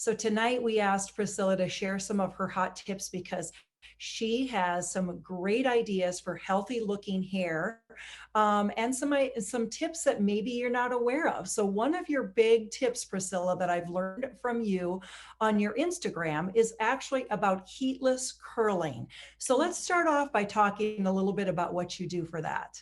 So tonight we asked Priscilla to share some of her hot tips because she has some great ideas for healthy looking hair, and some tips that maybe you're not aware of. So one of your big tips, Priscilla, that I've learned from you on your Instagram is actually about heatless curling. So let's start off by talking a little bit about what you do for that.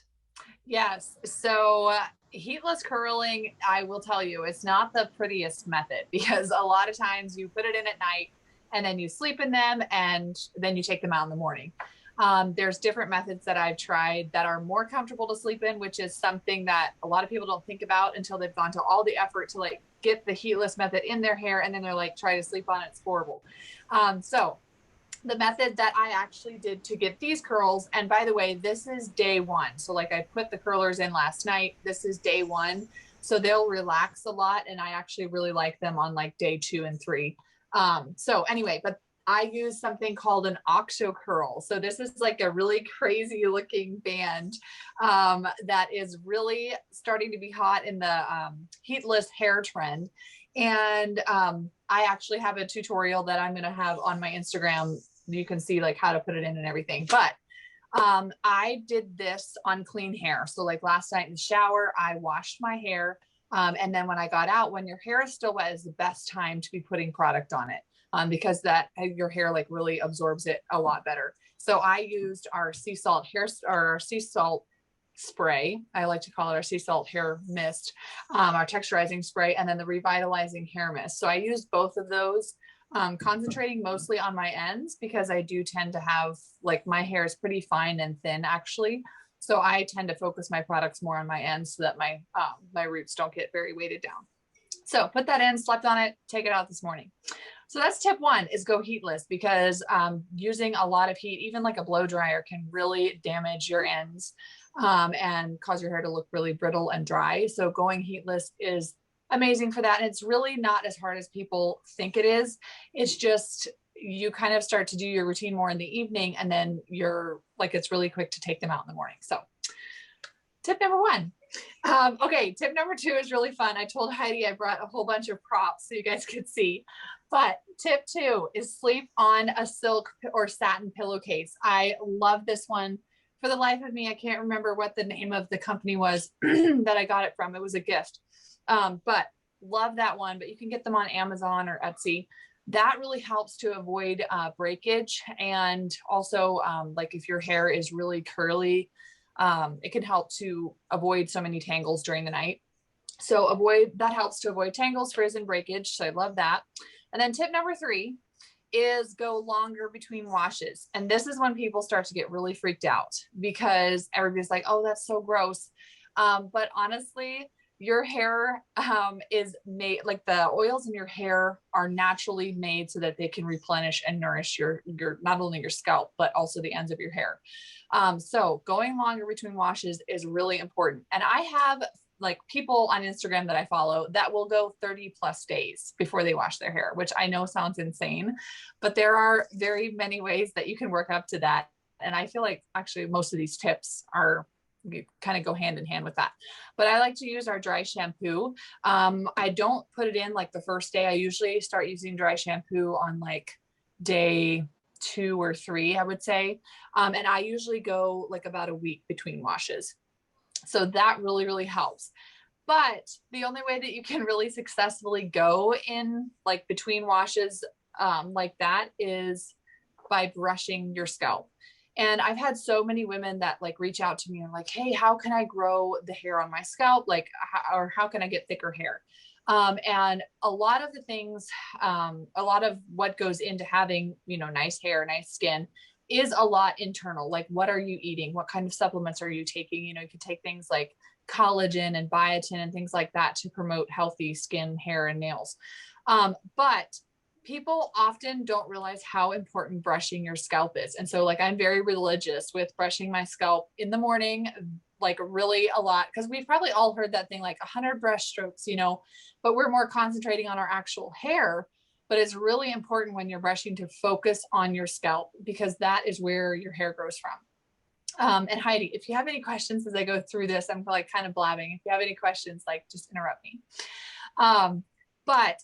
Yes. So heatless curling, I will tell you, it's not the prettiest method because a lot of times you put it in at night and then you sleep in them and then you take them out in the morning. There's different methods that I've tried that are more comfortable to sleep in, which is something that a lot of people don't think about until they've gone to all the effort to like get the heatless method in their hair and then they're like, try to sleep on it. It's horrible. So the method that I actually did to get these curls. And by the way, this is day one. So like I put the curlers in last night. This is day one. So they'll relax a lot. And I actually really like them on like day 2 and 3. So anyway, but I use something called an octo curl. So this is like a really crazy looking band that is really starting to be hot in the heatless hair trend. And I actually have a tutorial that I'm going to have on my Instagram. You can see like how to put it in and everything. But I did this on clean hair. So like last night in the shower, I washed my hair. And then when I got out, when your hair is still wet is the best time to be putting product on it because that your hair like really absorbs it a lot better. So I used our sea salt hair or our sea salt spray. I like to call it our sea salt hair mist, our texturizing spray, and then the revitalizing hair mist. So I used both of those, concentrating mostly on my ends because I do tend to have like my hair is pretty fine and thin actually. So I tend to focus my products more on my ends so that my roots don't get very weighted down. So put that in, slept on it, take it out this morning. So that's tip one is go heatless because using a lot of heat, even like a blow dryer can really damage your ends and cause your hair to look really brittle and dry. So going heatless is amazing for that. And it's really not as hard as people think it is. It's just, you kind of start to do your routine more in the evening and then you're like, it's really quick to take them out in the morning. So tip number one. Okay, tip number 2 is really fun. I told Heidi I brought a whole bunch of props so you guys could see. But tip 2 is sleep on a silk or satin pillowcase. I love this one. For the life of me, I can't remember what the name of the company was that I got it from. It was a gift. But love that one. But you can get them on Amazon or Etsy. That really helps to avoid breakage. And also, like if your hair is really curly, it can help to avoid so many tangles during the night. So that helps to avoid tangles, frizz, and breakage. So I love that. And then tip number 3 is go longer between washes. And this is when people start to get really freaked out because everybody's like, oh, that's so gross. But honestly, your hair is made, like the oils in your hair are naturally made so that they can replenish and nourish your not only your scalp, but also the ends of your hair. So going longer between washes is really important. And I have like people on Instagram that I follow that will go 30 plus days before they wash their hair, which I know sounds insane, but there are very many ways that you can work up to that. And I feel like actually most of these tips are kind of go hand in hand with that. But I like to use our dry shampoo. I don't put it in like the first day. I usually start using dry shampoo on like day 2 or 3, I would say. And I usually go like about a week between washes. So that really, really helps. But the only way that you can really successfully go in like between washes like that is by brushing your scalp. And I've had so many women that like reach out to me and like, hey, how can I grow the hair on my scalp? Like, or how can I get thicker hair? And a lot of the things, a lot of what goes into having, nice hair, nice skin is a lot internal. Like, what are you eating? What kind of supplements are you taking? You can take things like collagen and biotin and things like that to promote healthy skin, hair, and nails. But people often don't realize how important brushing your scalp is. And so like, I'm very religious with brushing my scalp in the morning, like really a lot, because we've probably all heard that thing, like 100 brush strokes, but we're more concentrating on our actual hair. But it's really important when you're brushing to focus on your scalp because that is where your hair grows from. And Heidi, if you have any questions as I go through this, I'm like kind of blabbing. If you have any questions, like just interrupt me. But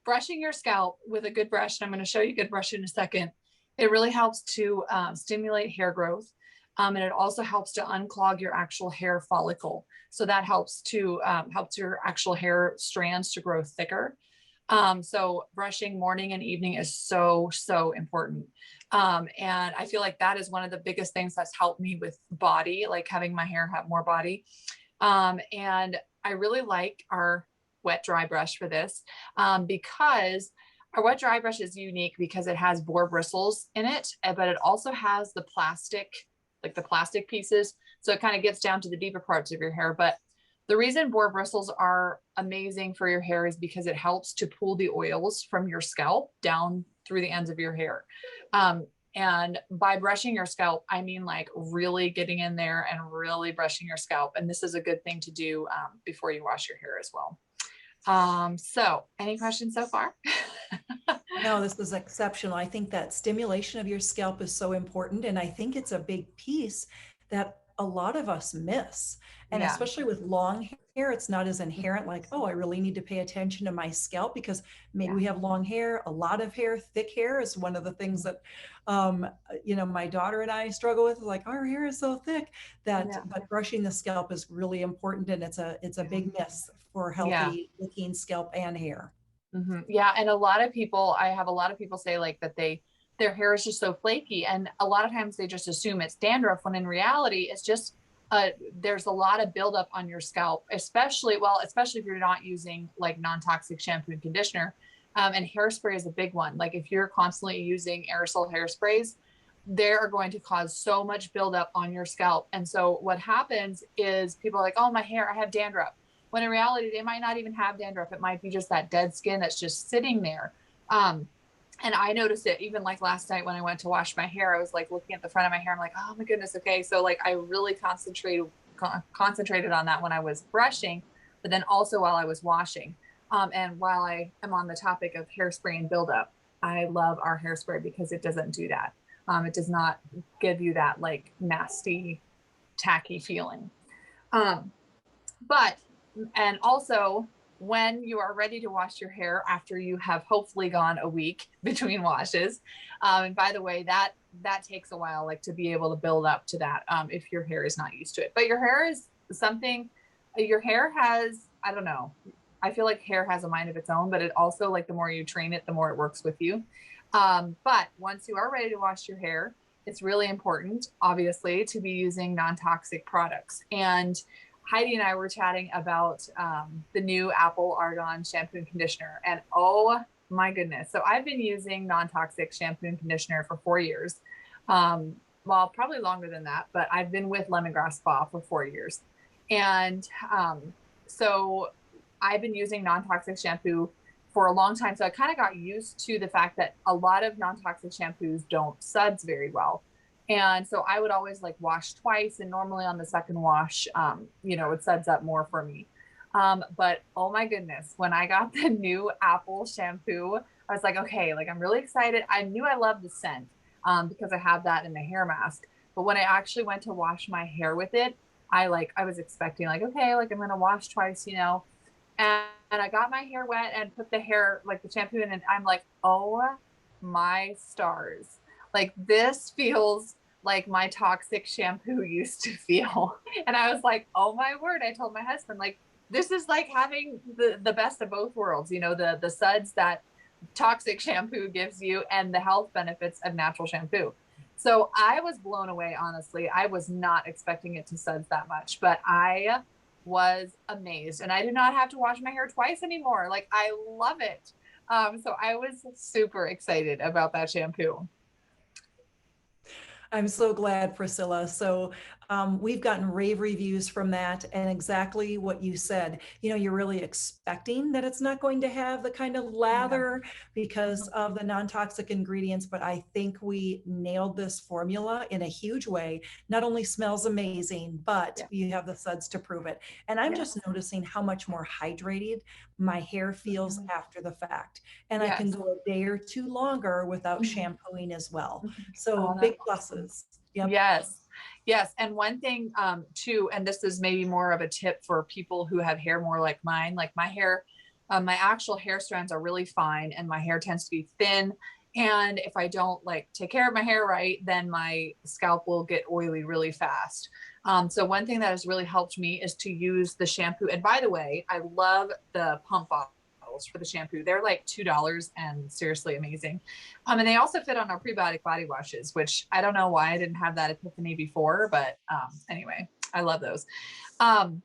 brushing your scalp with a good brush, and I'm going to show you good brush in a second. It really helps to stimulate hair growth. And it also helps to unclog your actual hair follicle. So that helps to helps your actual hair strands to grow thicker. So brushing morning and evening is so, so important. And I feel like that is one of the biggest things that's helped me with body, like having my hair have more body. And I really like our wet dry brush for this, because our wet dry brush is unique because it has boar bristles in it, but it also has the plastic, like the plastic pieces. So it kind of gets down to the deeper parts of your hair. But the reason boar bristles are amazing for your hair is because it helps to pull the oils from your scalp down through the ends of your hair. And by brushing your scalp, I mean like really getting in there and really brushing your scalp. And this is a good thing to do before you wash your hair as well. So any questions so far? No, this is exceptional. I think that stimulation of your scalp is so important. And I think it's a big piece that a lot of us miss. And Yeah. especially with long hair, it's not as inherent like, oh, I really need to pay attention to my scalp because maybe we have long hair, a lot of hair, thick hair is one of the things that, my daughter and I struggle with. Like our hair is so thick that, but brushing the scalp is really important. And it's a big miss for healthy looking scalp and hair. Mm-hmm. Yeah. And I have a lot of people say like that their hair is just so flaky. And a lot of times they just assume it's dandruff when in reality, it's just, there's a lot of buildup on your scalp, especially if you're not using like non-toxic shampoo and conditioner. And hairspray is a big one. Like if you're constantly using aerosol hairsprays, they are going to cause so much buildup on your scalp. And so what happens is people are like, oh, my hair, I have dandruff. When in reality, they might not even have dandruff. It might be just that dead skin that's just sitting there. And I noticed it even like last night when I went to wash my hair, I was like looking at the front of my hair. I'm like, oh my goodness. Okay. So like I really concentrated on that when I was brushing, but then also while I was washing. And while I am on the topic of hairspray and buildup, I love our hairspray because it doesn't do that. It does not give you that like nasty, tacky feeling. And also when you are ready to wash your hair after you have hopefully gone a week between washes. And by the way, that takes a while, like to be able to build up to that, if your hair is not used to it. But your hair is something, your hair has, I don't know, I feel like hair has a mind of its own, but it also, like the more you train it, the more it works with you. But once you are ready to wash your hair, it's really important, obviously, to be using non-toxic products. And Heidi and I were chatting about the new Apple Argan shampoo and conditioner. And oh my goodness. So I've been using non-toxic shampoo and conditioner for 4 years. Well, probably longer than that, but I've been with Lemongrass Spa for 4 years. And so I've been using non-toxic shampoo for a long time. So I kind of got used to the fact that a lot of non-toxic shampoos don't suds very well. And so I would always like wash twice, and normally on the second wash, it suds up more for me. But oh my goodness, when I got the new Apple shampoo, I was like, okay, like I'm really excited. I knew I loved the scent because I have that in the hair mask. But when I actually went to wash my hair with it, I was expecting like, okay, like I'm going to wash twice, and I got my hair wet and put the shampoo in, and I'm like, oh my stars. Like this feels like my toxic shampoo used to feel. And I was like, oh my word. I told my husband, like, this is like having the best of both worlds, the suds that toxic shampoo gives you and the health benefits of natural shampoo. So I was blown away, honestly. I was not expecting it to suds that much, but I was amazed. And I do not have to wash my hair twice anymore. Like, I love it. So I was super excited about that shampoo. I'm so glad, Priscilla. So we've gotten rave reviews from that, and exactly what you said. You're really expecting that it's not going to have the kind of lather because of the non-toxic ingredients, but I think we nailed this formula in a huge way. Not only smells amazing, but you have the suds to prove it. And I'm just noticing how much more hydrated my hair feels after the fact. And I can go a day or two longer without shampooing as well. So big pluses. Yep. Yes. And one thing too, and this is maybe more of a tip for people who have hair more like mine, like my hair My actual hair strands are really fine and my hair tends to be thin. And if I don't like take care of my hair right, then my scalp will get oily really fast. So one thing that has really helped me is to use the shampoo. And by the way, I love the pump bottles for the shampoo. They're like $2 and seriously amazing. And they also fit on our prebiotic body washes, which I don't know why I didn't have that epiphany before, but anyway, I love those. Um,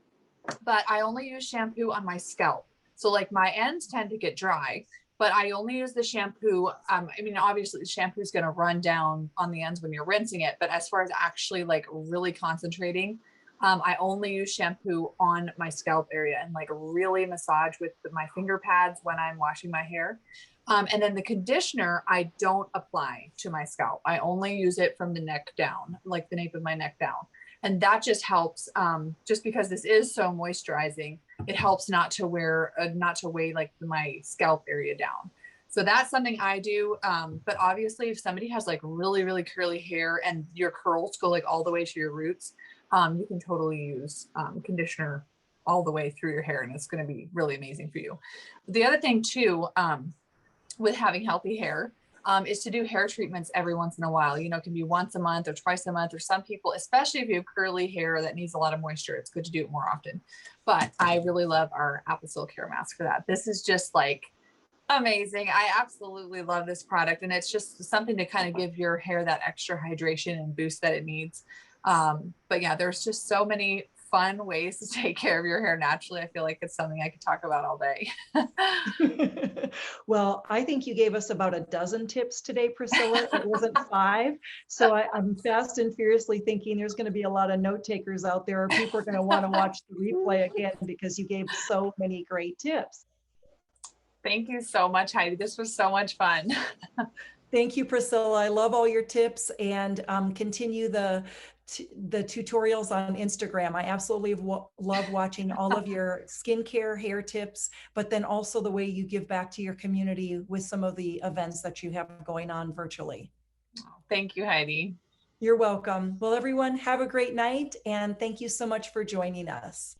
but I only use shampoo on my scalp. So like my ends tend to get dry, but I only use the shampoo. I mean, obviously the shampoo is going to run down on the ends when you're rinsing it, but as far as actually like really concentrating, I only use shampoo on my scalp area and like really massage with my finger pads when I'm washing my hair. And then the conditioner, I don't apply to my scalp. I only use it from the neck down, like the nape of my neck down. And that just helps, just because this is so moisturizing, it helps not to weigh like my scalp area down. So that's something I do. But obviously if somebody has like really, really curly hair and your curls go like all the way to your roots, you can totally use conditioner all the way through your hair and it's going to be really amazing for you. The other thing too, with having healthy hair, is to do hair treatments every once in a while. You know, it can be once a month or twice a month, or some people, especially if you have curly hair that needs a lot of moisture, it's good to do it more often. But I really love our apple silk hair mask for that. This is just like amazing. I absolutely love this product. And it's just something to kind of give your hair that extra hydration and boost that it needs. But yeah, there's just so many fun ways to take care of your hair naturally. I feel like it's something I could talk about all day. Well, I think you gave us about a dozen tips today, Priscilla. It wasn't five. So I'm fast and furiously thinking there's going to be a lot of note takers out there, or people are going to want to watch the replay again because you gave so many great tips. Thank you so much, Heidi. This was so much fun. Thank you, Priscilla. I love all your tips, and continue the tutorials on Instagram. I absolutely love watching all of your skincare hair tips, but then also the way you give back to your community with some of the events that you have going on virtually. Thank you, Heidi. You're welcome. Well, everyone, have a great night, and thank you so much for joining us.